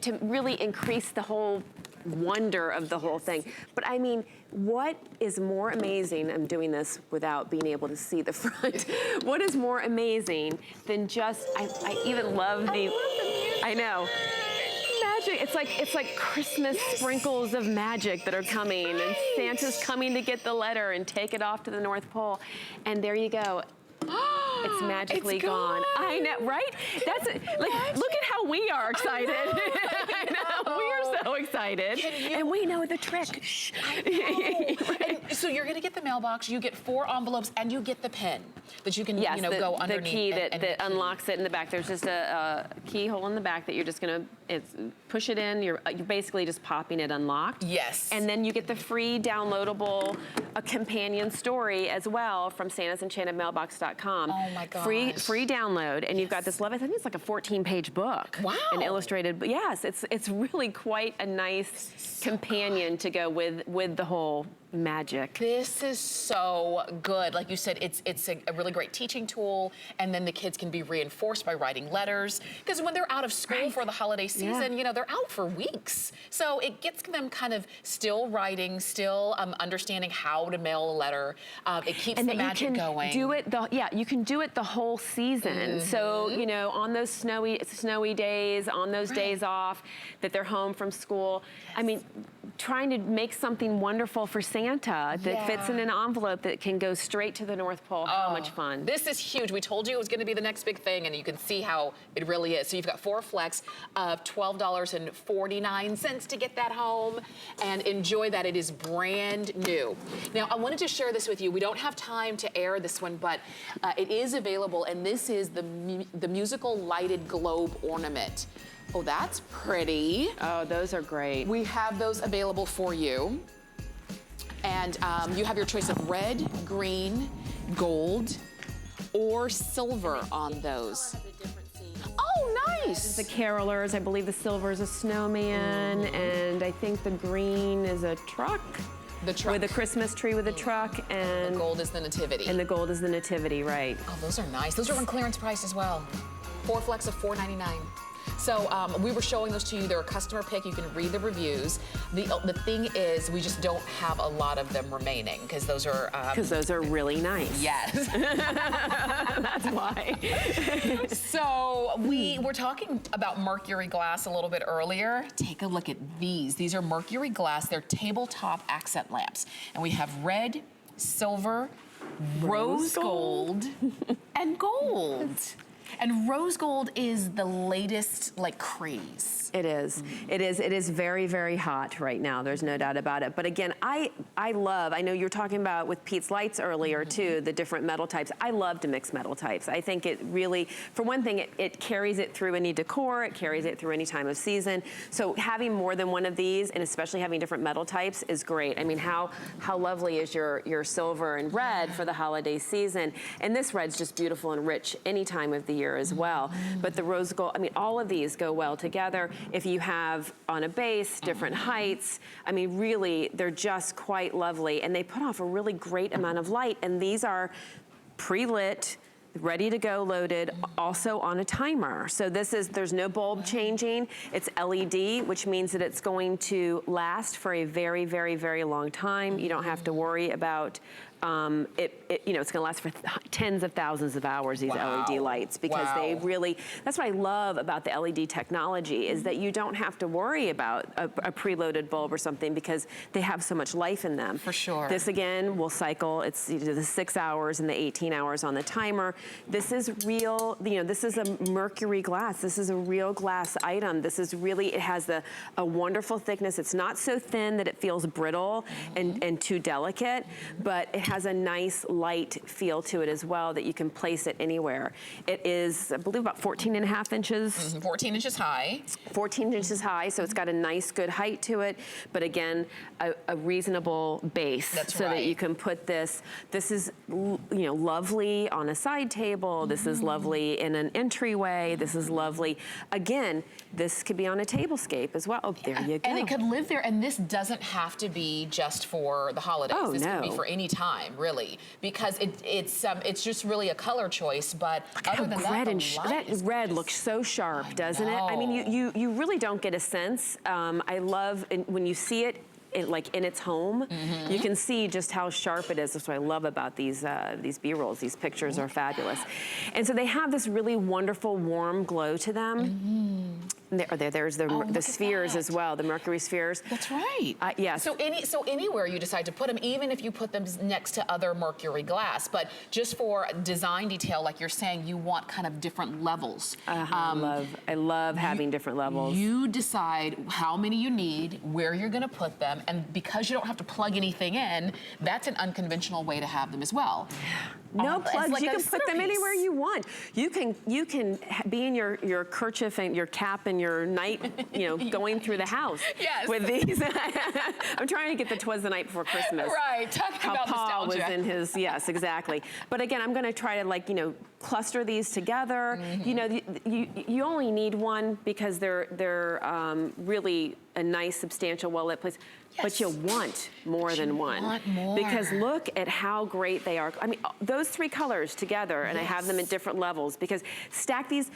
to really increase the whole wonder of the whole thing. But I mean, what is more amazing? I'm doing this without being able to see the front. What is more amazing than just, I even love the, I know. Magic. It's like Christmas sprinkles of magic that are coming, and Santa's coming to get the letter and take it off to the North Pole. And there you go. It's magically gone. I know, right? That's it. Like, look at how we are excited. I know. We are so excited. And we know the trick. Right. And so you're going to get the mailbox, you get 4 envelopes, and you get the pen that you can, go underneath. The key that unlocks it in the back. There's just a keyhole in the back that you're just going to push it in. You're basically just popping it unlocked. Yes. And then you get the free downloadable companion story as well from santasenchantedmailbox.com. Oh my gosh. Free download, and you've got this I think it's like a 14-page book. Wow. An illustrated, but yes, it's really quite a nice companion to go with the whole magic. This is so good. Like you said, it's a really great teaching tool, and then the kids can be reinforced by writing letters. Because when they're out of school for the holiday season, they're out for weeks. So it gets them kind of still writing, still understanding how to mail a letter. It keeps the magic going. You can do it the whole season. So, on those snowy days, on those days off that they're home from school, I mean, trying to make something wonderful for Santa that fits in an envelope that can go straight to the North Pole. How much fun. This is huge. We told you it was going to be the next big thing, and you can see how it really is. So you've got 4 flex of $12.49 to get that home, and enjoy that. It is brand new. Now, I wanted to share this with you. We don't have time to air this one, but it is available, and this is the musical lighted globe ornament. Oh, that's pretty. Oh, those are great. We have those available for you. And you have your choice of red, green, gold, or silver on those. nice. The carolers, I believe the silver is a snowman, and I think the green is a truck. The truck. With a Christmas tree with a truck, and the gold is the nativity. And the gold is the nativity, right. Oh, those are nice. Those are on clearance price as well. 4 flex of $4.99. So we were showing those to you. They're a customer pick. You can read the reviews. The thing is, we just don't have a lot of them remaining because those are... Because those are really nice. Yes. That's why. So we were talking about mercury glass a little bit earlier. Take a look at these. These are mercury glass. They're tabletop accent lamps. And we have red, silver, rose gold, and gold. And rose gold is the latest, like, craze. It is. It is very, very hot right now. There's no doubt about it. But again, I know you were talking about with Pete's Lights earlier too, the different metal types. I love to mix metal types. I think it really, for one thing, it carries it through any decor, it carries it through any time of season. So having more than one of these, and especially having different metal types, is great. I mean, how lovely is your silver and red for the holiday season? And this red's just beautiful and rich any time of the year as well. But the rose gold, I mean, all of these go well together. If you have on a base, different heights, I mean, really, they're just quite lovely. And they put off a really great amount of light. And these are pre-lit, ready to go, loaded, also on a timer. So there's no bulb changing. It's LED, which means that it's going to last for a very, very, very long time. You don't have to worry about it's going to last for tens of thousands of hours, these LED lights, because they really, that's what I love about the LED technology, is that you don't have to worry about a preloaded bulb or something, because they have so much life in them. For sure. This, again, will cycle. It's the 6 hours and the 18 hours on the timer. This is real, this is a mercury glass. This is a real glass item. This is really, it has a wonderful thickness. It's not so thin that it feels brittle and too delicate, but it has a nice light feel to it as well, that you can place it anywhere. It is, I believe, about 14 and a half inches. 14 inches high. 14 inches high, so it's got a nice, good height to it. But again, a reasonable base. That's so that you can put this. This is, lovely on a side table. This is lovely in an entryway. This is lovely. Again, this could be on a tablescape as well. Oh, there you go. And it could live there. And this doesn't have to be just for the holidays. Oh, this no. could be for any time, really, because it's just really a color choice. But other than that red looks so sharp, doesn't it? I mean, you really don't get a sense. I love when you see it. Like in its home, you can see just how sharp it is. That's what I love about these B-rolls. These pictures are fabulous. And so they have this really wonderful warm glow to them. There's the spheres as well, the mercury spheres. That's right. Yes. So anywhere you decide to put them, even if you put them next to other mercury glass, but just for design detail, like you're saying, you want kind of different levels. I love having different levels. You decide how many you need, where you're going to put them, and because you don't have to plug anything in, that's an unconventional way to have them as well. No plugs. Like you can put them anywhere you want. You can be in your kerchief and your cap and your night, going through the house. Yes. With these. I'm trying to get the "'Twas the Night Before Christmas." Right. Talking about Paul nostalgia. was in his. Yes, exactly. But again, I'm going to try to cluster these together. You only need one because they're really a nice, substantial, well-lit place. Yes. But you'll want more than one. Want more. Because look at how great they are. I mean, those three colors together, and I have them at different levels, because stack these,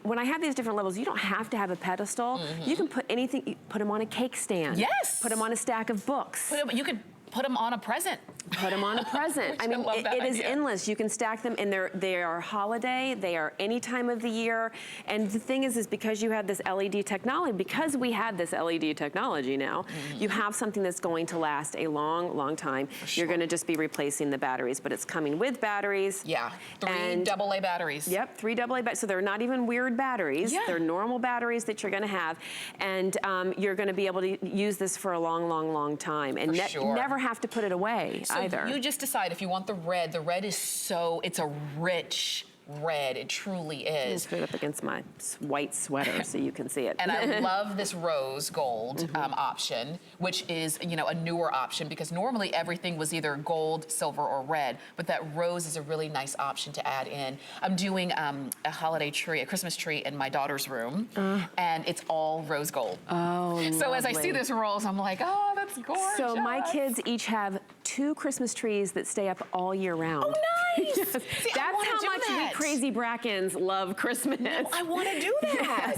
when I have these different levels, you don't have to have a pedestal. You can put anything, put them on a cake stand. Yes. Put them on a stack of books. You could put them on a present. Put them on a present. I mean, it is endless. You can stack them, and they are holiday. They are any time of the year. And the thing is because you have this LED technology, because we have this LED technology now, you have something that's going to last a long, long time. Sure. You're going to just be replacing the batteries, but it's coming with batteries. Yeah, 3 AA batteries. Yep, 3 AA batteries. So they're not even weird batteries. Yeah. They're normal batteries that you're going to have, and you're going to be able to use this for a long, long, long time, and never have to put it away. So you just decide if you want the red. The red is it's a rich red. It truly is. Just put it up against my white sweater so you can see it. And I love this rose gold option, which is, you know, a newer option because normally everything was either gold, silver, or red, but that rose is a really nice option to add in. I'm doing a holiday tree, a Christmas tree in my daughter's room, and it's all rose gold. Oh, so lovely. as I see this rose, I'm like, oh, that's gorgeous. So my kids each have 2 Christmas trees that stay up all year round. Oh, nice. Yes. See, That's how much we crazy Brackens love Christmas. No, I want to do that.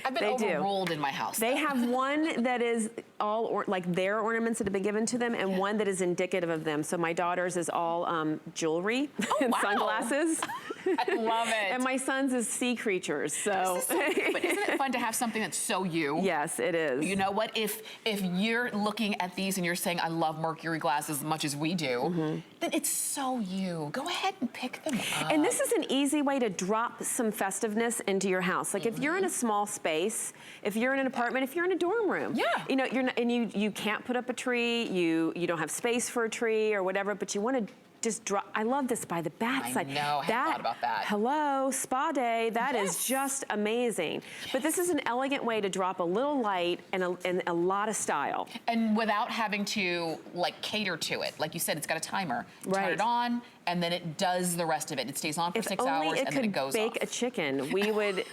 I've been overruled in my house. They have one that is all like their ornaments that have been given to them, and one that is indicative of them. So my daughter's is all jewelry and sunglasses. I love it. And my son's is sea creatures. So, but isn't it fun to have something that's so you? Yes, it is. You know what? If you're looking at these and you're saying, I love Mercury glass as much as we do, then it's so you. Go ahead and pick them up. And this is an easy way to drop some festiveness into your house. Like if you're in a small space, if you're in an apartment, if you're in a dorm room, you know, you're not, and you can't put up a tree, you don't have space for a tree or whatever, but you want to just drop. I love this by the bath side. I know, I hadn't thought about that. Hello, spa day, that is just amazing. But this is an elegant way to drop a little light and a lot of style. And without having to like cater to it. Like you said, it's got a timer. Turn it on, and then it does the rest of it. It stays on for 6 hours, and then it goes off. If only it could bake a chicken, we would,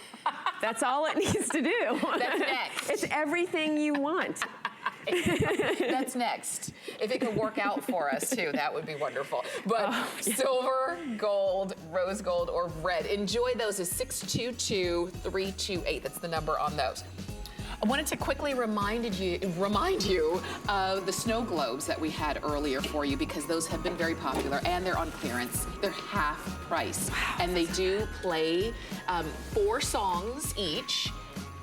that's all it needs to do. That's next. It's everything you want. That's next. If it could work out for us too, that would be wonderful. But silver, gold, rose gold, or red. Enjoy those as 622-328. That's the number on those. I wanted to quickly remind you of the snow globes that we had earlier for you because those have been very popular and they're on clearance. They're half price. Wow. And they do play 4 songs each.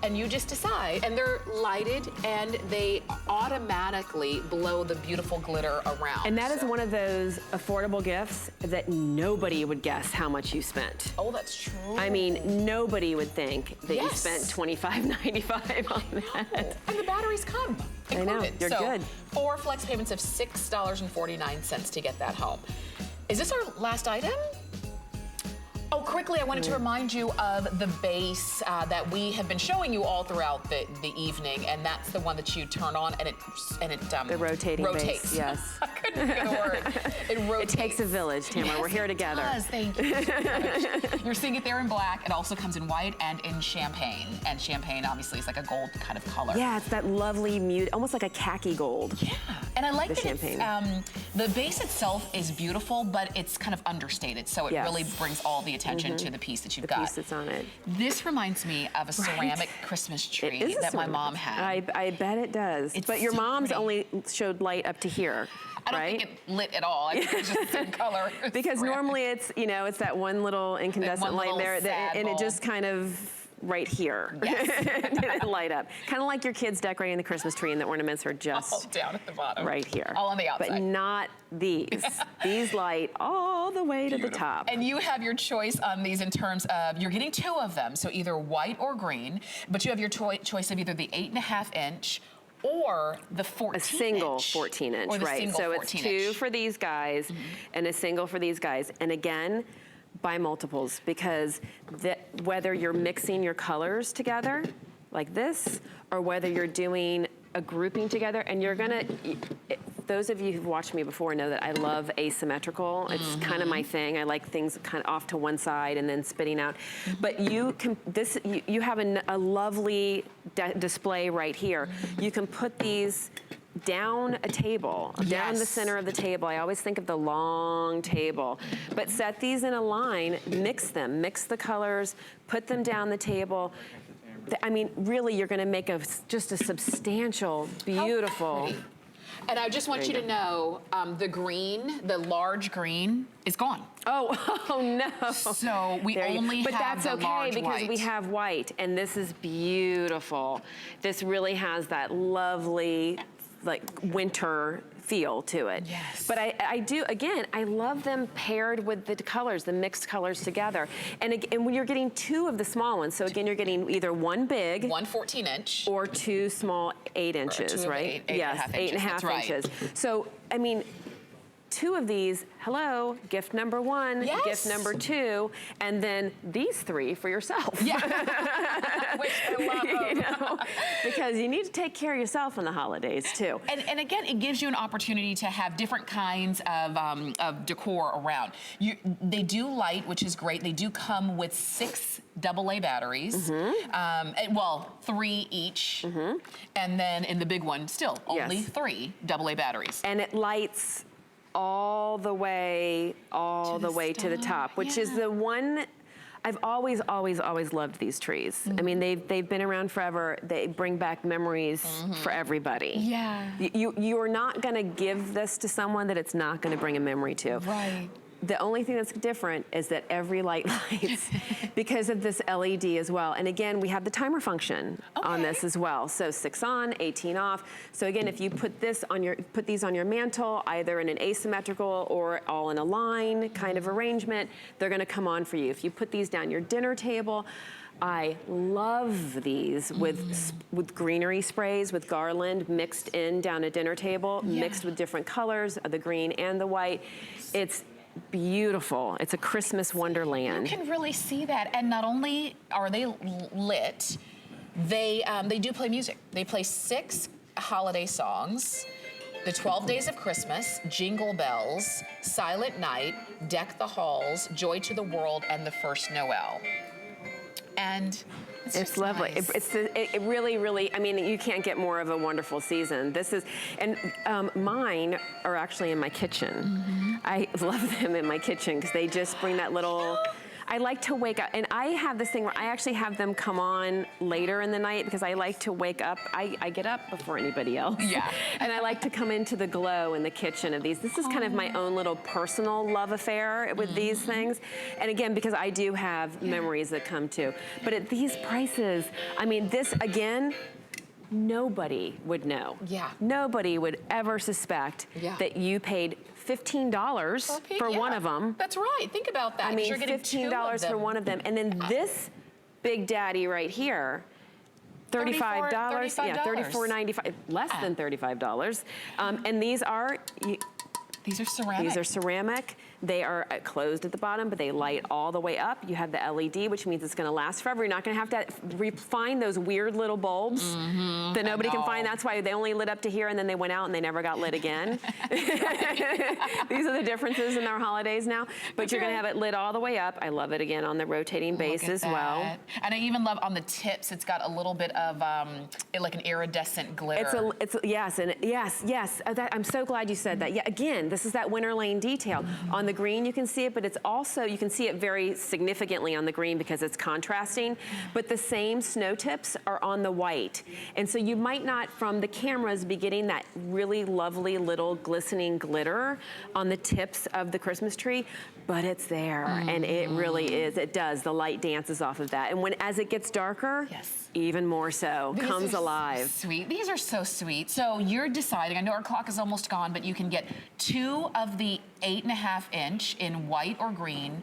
And you just decide, and they're lighted, and they automatically blow the beautiful glitter around. And that is one of those affordable gifts that nobody would guess how much you spent. Oh, that's true. I mean, nobody would think that you spent $25.95 on that. And the batteries come included. I know, you're good. 4 flex payments of $6.49 to get that home. Is this our last item? Oh, quickly, I wanted to remind you of the base that we have been showing you all throughout the evening, and that's the one that you turn on, and it the rotating rotates. Base, yes. I couldn't think of the word. It rotates. It takes a village, Tamara. Yes, we're here together. It does. Thank you so much. You're seeing it there in black. It also comes in white and in champagne, and champagne obviously is like a gold kind of color. Yeah, it's that lovely mute, almost like a khaki gold. Yeah, and I like the that champagne. The base itself is beautiful, but it's kind of understated, so it really brings all the attention to the piece that you've got. The piece that's on it. This reminds me of a ceramic Christmas tree that my mom had. I bet it does. But your mom's only showed light up to here. I don't think it lit at all. I think it was just the same color. Because normally it's, you know, it's that one little incandescent light there, and it just kind of right here. Yes. Light up. Kind of like your kids decorating the Christmas tree and the ornaments are just all down at the bottom. Right here. All on the outside. But not these. These light all the way to the top. And you have your choice on these in terms of, you're getting 2 of them, so either white or green, but you have your choice of either the 8.5 inch or the 14 A single inch. 14 inch, or the right. single So 14 it's 2 inch. for these guys and a single for these guys. And again, by multiples, because whether you're mixing your colors together like this, or whether you're doing a grouping together, and you're gonna, those of you who've watched me before know that I love asymmetrical. It's kind of my thing. I like things kind of off to one side and then spitting out. But you can, you have a lovely display right here. You can put these down a table, down the center of the table. I always think of the long table. But set these in a line, mix them, mix the colors, put them down the table. I mean, really, you're gonna make just a substantial, beautiful. And I just want you to know, the green, the large green, is gone. Oh no. So we only have But that's the okay large because white. we have white, and this is beautiful. This really has that lovely, like, winter feel to it. Yes. But I do, again, I love them paired with the colors, the mixed colors together. And when you're getting 2 of the small ones, so again, you're getting either one big, one 14 inch, or 2 small 8 inches, right? Eight yes, 8.5 inches. inches. So, I mean, 2 of these, hello, gift number 1, Yes. gift number 2, and then these 3 for yourself. Yeah. Which I love. You know, because you need to take care of yourself in the holidays too. And again, it gives you an opportunity to have different kinds of decor around. They do light, which is great. They do come with 6 AA batteries. Well, 3 each. And then in the big one, still only 3 AA batteries. And it lights all the way to the top, which is the one. I've always loved these trees. I mean, they've been around forever. They bring back memories for everybody. Yeah. You're not gonna give this to someone that it's not gonna bring a memory to. Right. The only thing that's different is that every light lights because of this LED as well. And again, we have the timer function on this as well. So 6 on, 18 off. So again, if you put these on your mantle, either in an asymmetrical or all in a line kind of arrangement, they're gonna come on for you. If you put these down your dinner table, I love these with greenery sprays, with garland mixed in down a dinner table, mixed with different colors of the green and the white. It's beautiful. It's a Christmas wonderland. You can really see that. And not only are they lit, they do play music. They play 6 holiday songs: The 12 Days of Christmas, Jingle Bells, Silent Night, Deck the Halls, Joy to the World, and The First Noel. And it's lovely. Nice. It really, I mean, you can't get more of a wonderful season. This is, and mine are actually in my kitchen. I love them in my kitchen because they just bring that little, I like to wake up, and I have this thing where I actually have them come on later in the night because I like to wake up. I get up before anybody else. Yeah. And I like to come into the glow in the kitchen of these. This is kind of my own little personal love affair with these things. And again, because I do have memories that come too. But at these prices, I mean, this again, nobody would know. Yeah. Nobody would ever suspect that you paid $15 for one of them. That's right. Think about that. I mean, you're getting $15 for one of them. And then this big daddy right here, $35. Yeah, $34.95, less than $35. And these are ceramic. These are ceramic. They are closed at the bottom, but they light all the way up. You have the LED, which means it's gonna last forever. You're not gonna have to find those weird little bulbs that nobody can find. That's why they only lit up to here and then they went out and they never got lit again. These are the differences in our holidays now. But you're gonna have it lit all the way up. I love it again on the rotating base as well. And I even love on the tips, it's got a little bit of like an iridescent glitter. Yes. I'm so glad you said that. Yeah, again, this is that winter lane detail. On the green, you can see it, but it's also, you can see it very significantly on the green because it's contrasting, but the same snow tips are on the white. And so you might not, from the cameras, be getting that really lovely little glistening glitter on the tips of the Christmas tree, but it's there, and it really is. It does. The light dances off of that. And as it gets darker, even more so, comes alive. Sweet. These are so sweet. So you're deciding, I know our clock is almost gone, but you can get 2 of the 8.5-inch in white or green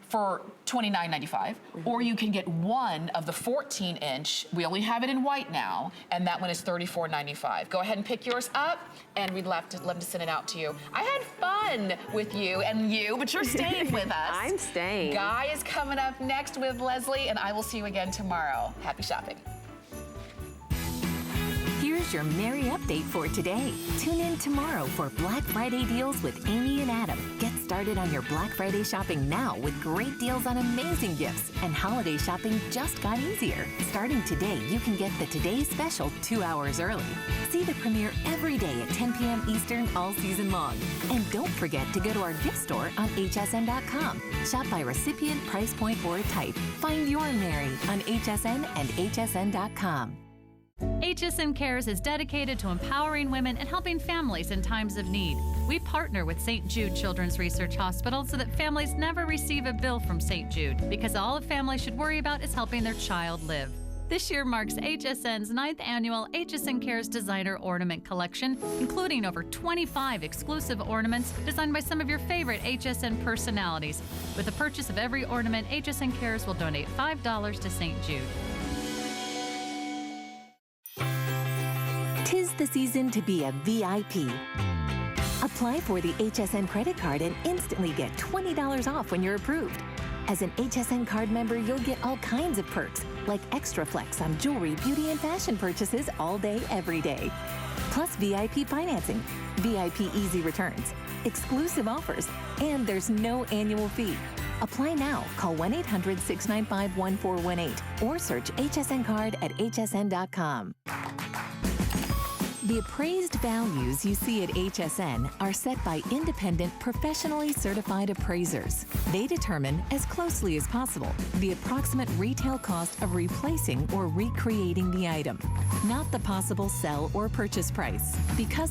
for $29.95, or you can get 1 of the 14-inch. We only have it in white now, and that one is $34.95. Go ahead and pick yours up, and we'd love to send it out to you. I had fun with you, but you're staying with us. I'm staying. Guy is coming up next with Leslie, and I will see you again tomorrow. Happy shopping. Here's your Merry Update for today. Tune in tomorrow for Black Friday deals with Amy and Adam. Get started on your Black Friday shopping now with great deals on amazing gifts. And holiday shopping just got easier. Starting today, you can get the Today Special 2 hours early. See the premiere every day at 10 p.m. Eastern all season long. And don't forget to go to our gift store on hsn.com. Shop by recipient, price point, or type. Find your Merry on HSN and hsn.com. HSN Cares is dedicated to empowering women and helping families in times of need. We partner with St. Jude Children's Research Hospital so that families never receive a bill from St. Jude, because all a family should worry about is helping their child live. This year marks HSN's 9th annual HSN Cares Designer Ornament Collection, including over 25 exclusive ornaments designed by some of your favorite HSN personalities. With the purchase of every ornament, HSN Cares will donate $5 to St. Jude. 'Tis the season to be a VIP. Apply for the HSN credit card and instantly get $20 off when you're approved. As an HSN card member, you'll get all kinds of perks, like extra flex on jewelry, beauty, and fashion purchases all day, every day. Plus VIP financing, VIP easy returns, exclusive offers, and there's no annual fee. Apply now. Call 1-800-695-1418 or search HSN card at hsn.com. The appraised values you see at HSN are set by independent, professionally certified appraisers. They determine, as closely as possible, the approximate retail cost of replacing or recreating the item, not the possible sell or purchase price. Because